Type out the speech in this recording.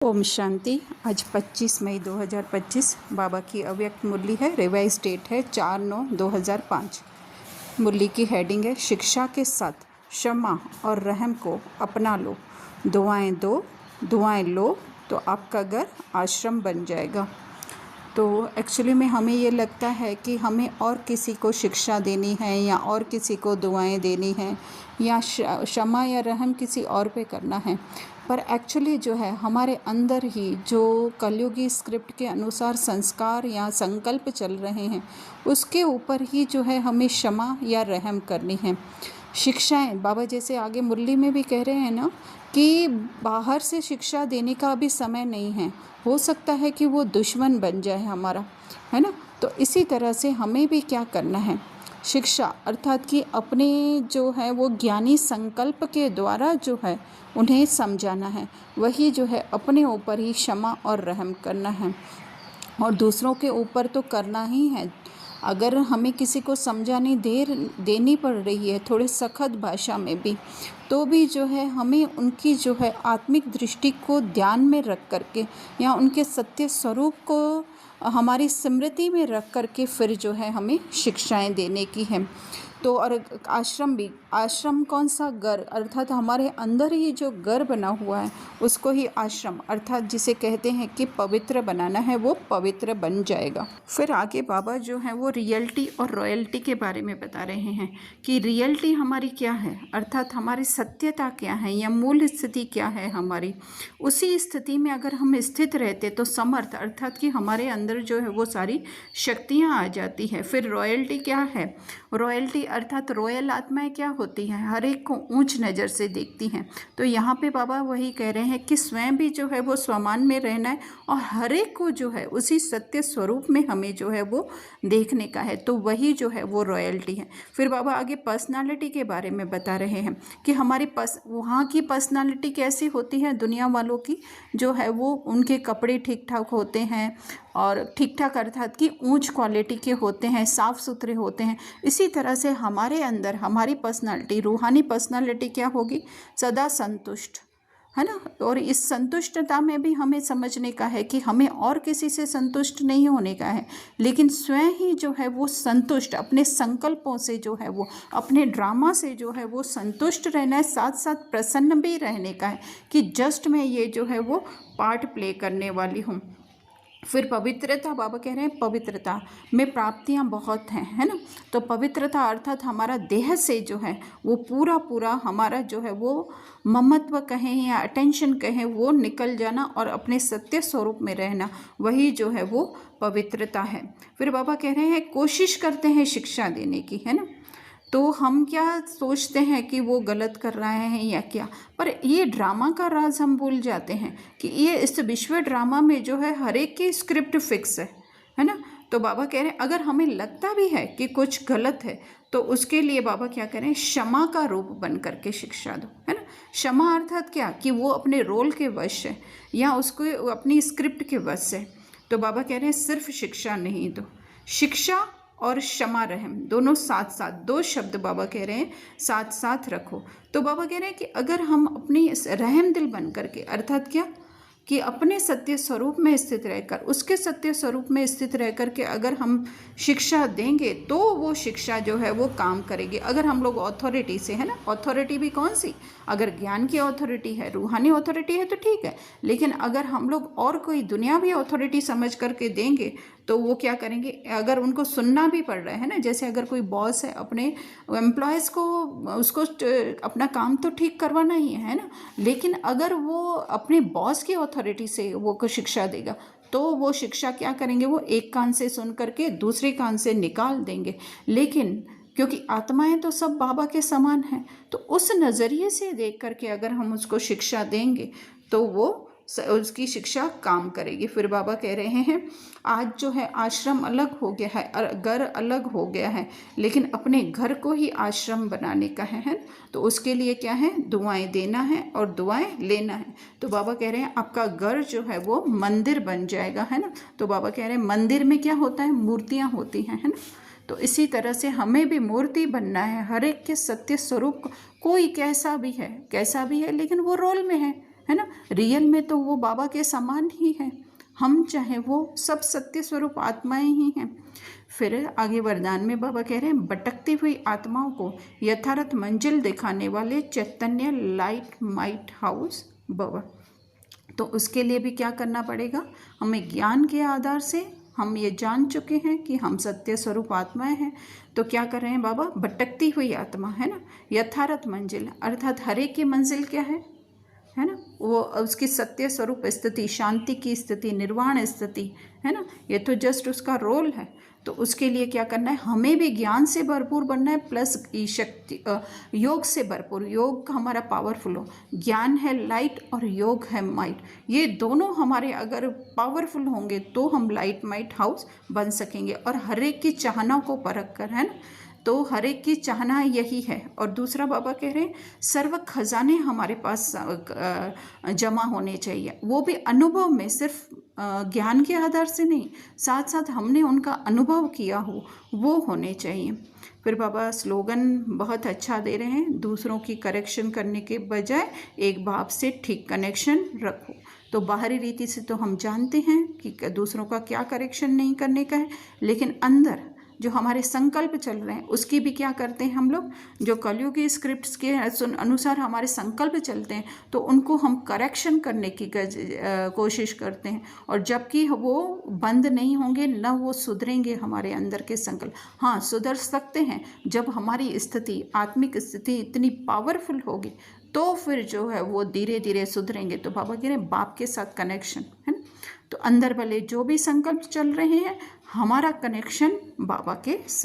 ओम शांति। आज 25 मई 2025 बाबा की अव्यक्त मुरली है। रिवाइज डेट है 4/9/2005। मुरली की हेडिंग है शिक्षा के साथ क्षमा और रहम को अपना लो, दुआएं दो, दुआएं लो तो आपका घर आश्रम बन जाएगा। तो एक्चुअली में हमें ये लगता है कि हमें और किसी को शिक्षा देनी है या और किसी को दुआएं देनी है या क्षमा या रहम किसी और पे करना है, पर एक्चुअली जो है हमारे अंदर ही जो कलयुगी स्क्रिप्ट के अनुसार संस्कार या संकल्प चल रहे हैं उसके ऊपर ही जो है हमें क्षमा या रहम करनी है। शिक्षाएं बाबा जैसे आगे मुरली में भी कह रहे हैं ना कि बाहर से शिक्षा देने का अभी समय नहीं है, हो सकता है कि वो दुश्मन बन जाए हमारा, है ना। तो इसी तरह से हमें भी क्या करना है, शिक्षा अर्थात कि अपने जो है वो ज्ञानी संकल्प के द्वारा जो है उन्हें समझाना है, वही जो है अपने ऊपर ही क्षमा और रहम करना है और दूसरों के ऊपर तो करना ही है। अगर हमें किसी को समझाने देनी पड़ रही है थोड़े सख्त भाषा में भी, तो भी जो है हमें उनकी जो है आत्मिक दृष्टि को ध्यान में रख करके या उनके सत्य स्वरूप को हमारी स्मृति में रख करके फिर जो है हमें शिक्षाएं देने की है। तो और आश्रम भी, आश्रम कौन सा, घर अर्थात हमारे अंदर ही जो घर बना हुआ है उसको ही आश्रम अर्थात जिसे कहते हैं कि पवित्र बनाना है, वो पवित्र बन जाएगा। फिर आगे बाबा जो है वो रियलिटी और रॉयल्टी के बारे में बता रहे हैं कि रियलिटी हमारी क्या है अर्थात हमारी सत्यता क्या है या मूल स्थिति क्या है हमारी, उसी स्थिति में अगर हम स्थित रहते तो समर्थ अर्थात कि हमारे अंदर जो है वो सारी शक्तियाँ आ जाती है। फिर रॉयल्टी क्या है, रॉयल्टी अर्थात रॉयल आत्माएं क्या होती हैं, हर एक को ऊंच नज़र से देखती हैं। तो यहाँ पे बाबा वही कह रहे हैं कि स्वयं भी जो है वो स्वमान में रहना है और हर एक को जो है उसी सत्य स्वरूप में हमें जो है वो देखने का है, तो वही जो है वो रॉयल्टी है। फिर बाबा आगे पर्सनालिटी के बारे में बता रहे हैं कि हमारी वहाँ की पर्सनालिटी कैसी होती है, दुनिया वालों की जो है वो उनके कपड़े ठीक ठाक होते हैं और ठीक ठाक अर्थात कि ऊंच क्वालिटी के होते हैं, साफ़ सुथरे होते हैं। इसी तरह से हमारे अंदर हमारी पर्सनालिटी, रूहानी पर्सनालिटी क्या होगी, सदा संतुष्ट, है ना। और इस संतुष्टता में भी हमें समझने का है कि हमें और किसी से संतुष्ट नहीं होने का है, लेकिन स्वयं ही जो है वो संतुष्ट, अपने संकल्पों से जो है वो, अपने ड्रामा से जो है वो संतुष्ट रहना है, साथ साथ प्रसन्न भी रहने का है कि जस्ट मैं ये जो है वो पार्ट प्ले करने वाली हूँ। फिर पवित्रता, बाबा कह रहे हैं पवित्रता में प्राप्तियां बहुत हैं, है ना। तो पवित्रता अर्थात हमारा देह से जो है वो पूरा हमारा जो है वो ममत्व कहें या अटेंशन कहें वो निकल जाना और अपने सत्य स्वरूप में रहना, वही जो है वो पवित्रता है। फिर बाबा कह रहे हैं कोशिश करते हैं शिक्षा देने की, है ना। तो हम क्या सोचते हैं कि वो गलत कर रहे हैं या क्या, पर ये ड्रामा का राज हम भूल जाते हैं कि ये इस विश्व ड्रामा में जो है हर एक की स्क्रिप्ट फिक्स है ना। तो बाबा कह रहे हैं अगर हमें लगता भी है कि कुछ गलत है तो उसके लिए बाबा क्या करें, क्षमा का रूप बन करके शिक्षा दो, है ना। क्षमा अर्थात क्या कि वो अपने रोल के वश है या उसको अपनी स्क्रिप्ट के वश है। तो बाबा कह रहे हैं सिर्फ शिक्षा नहीं दो, शिक्षा और क्षमा रहम दोनों साथ साथ, दो शब्द बाबा कह रहे हैं साथ साथ रखो। तो बाबा कह रहे हैं कि अगर हम अपनी रहम दिल बन करके अर्थात क्या कि अपने सत्य स्वरूप में स्थित रहकर, उसके सत्य स्वरूप में स्थित रह कर के अगर हम शिक्षा देंगे तो वो शिक्षा जो है वो काम करेगी। अगर हम लोग अथॉरिटी से, है ना, अथॉरिटी भी कौन सी, अगर ज्ञान की अथॉरिटी है, रूहानी अथॉरिटी है तो ठीक है, लेकिन अगर हम लोग और कोई दुनियावी अथॉरिटी समझ करके देंगे तो वो क्या करेंगे, अगर उनको सुनना भी पड़ रहा है ना, जैसे अगर कोई बॉस है अपने एम्प्लॉयज़ को, उसको अपना काम तो ठीक करवाना ही है ना, लेकिन अगर वो अपने बॉस की अथॉरिटी से वो को शिक्षा देगा तो वो शिक्षा क्या करेंगे, वो एक कान से सुन करके दूसरे कान से निकाल देंगे। लेकिन क्योंकि आत्माएं तो सब बाबा के समान हैं, तो उस नज़रिए से देख करके अगर हम उसको शिक्षा देंगे तो वो उसकी शिक्षा काम करेगी। फिर बाबा कह रहे हैं आज जो है आश्रम अलग हो गया है, घर अलग हो गया है, लेकिन अपने घर को ही आश्रम बनाने का है। तो उसके लिए क्या है, दुआएं देना है और दुआएं लेना है। तो बाबा कह रहे हैं आपका घर जो है वो मंदिर बन जाएगा, है ना। तो बाबा कह रहे हैं मंदिर में क्या होता है, मूर्तियाँ होती हैं, है ना। तो इसी तरह से हमें भी मूर्ति बनना है, हर एक के सत्य स्वरूप, कोई कैसा भी है लेकिन वो रोल में है है ना। रियल में तो वो बाबा के समान ही है, हम चाहे वो सब सत्य स्वरूप आत्माएं ही हैं। फिर आगे वरदान में बाबा कह रहे हैं, भटकती हुई आत्माओं को यथार्थ मंजिल दिखाने वाले चैतन्य लाइट माइट हाउस भव। तो उसके लिए भी क्या करना पड़ेगा, हमें ज्ञान के आधार से हम ये जान चुके हैं कि हम सत्य स्वरूप आत्माएं हैं। तो क्या कर रहे हैं बाबा, भटकती हुई आत्मा, है ना, यथार्थ मंजिल अर्थात हरे की मंजिल क्या है ना, वो उसकी सत्य स्वरूप स्थिति, शांति की स्थिति, निर्वाण स्थिति, है ना, ये तो जस्ट उसका रोल है। तो उसके लिए क्या करना है, हमें भी ज्ञान से भरपूर बनना है, प्लस शक्ति योग से भरपूर, योग हमारा पावरफुल हो, ज्ञान है लाइट और योग है माइट, ये दोनों हमारे अगर पावरफुल होंगे तो हम लाइट माइट हाउस बन सकेंगे। और हर एक की चाहना को परख कर, है ना, तो हर एक की चाहना यही है। और दूसरा बाबा कह रहे हैं, सर्व खजाने हमारे पास जमा होने चाहिए, वो भी अनुभव में, सिर्फ ज्ञान के आधार से नहीं, साथ साथ हमने उनका अनुभव किया हो वो होने चाहिए। फिर बाबा स्लोगन बहुत अच्छा दे रहे हैं, दूसरों की करेक्शन करने के बजाय एक भाव से ठीक कनेक्शन रखो। तो बाहरी रीति से तो हम जानते हैं कि दूसरों का क्या करेक्शन नहीं करने का है, लेकिन अंदर जो हमारे संकल्प चल रहे हैं उसकी भी क्या करते हैं हम लोग, जो कलयुगी स्क्रिप्ट्स के अनुसार हमारे संकल्प चलते हैं तो उनको हम करेक्शन करने की कोशिश करते हैं। और जबकि वो बंद नहीं होंगे, न वो सुधरेंगे हमारे अंदर के संकल्प। हाँ, सुधर सकते हैं जब हमारी स्थिति, आत्मिक स्थिति इतनी पावरफुल होगी, तो फिर जो है वो धीरे धीरे सुधरेंगे। तो बाबा कह रहे हैं बाप के साथ कनेक्शन, है ना। तो अंदर भले जो भी संकल्प चल रहे हैं, हमारा कनेक्शन बाबा के साथ।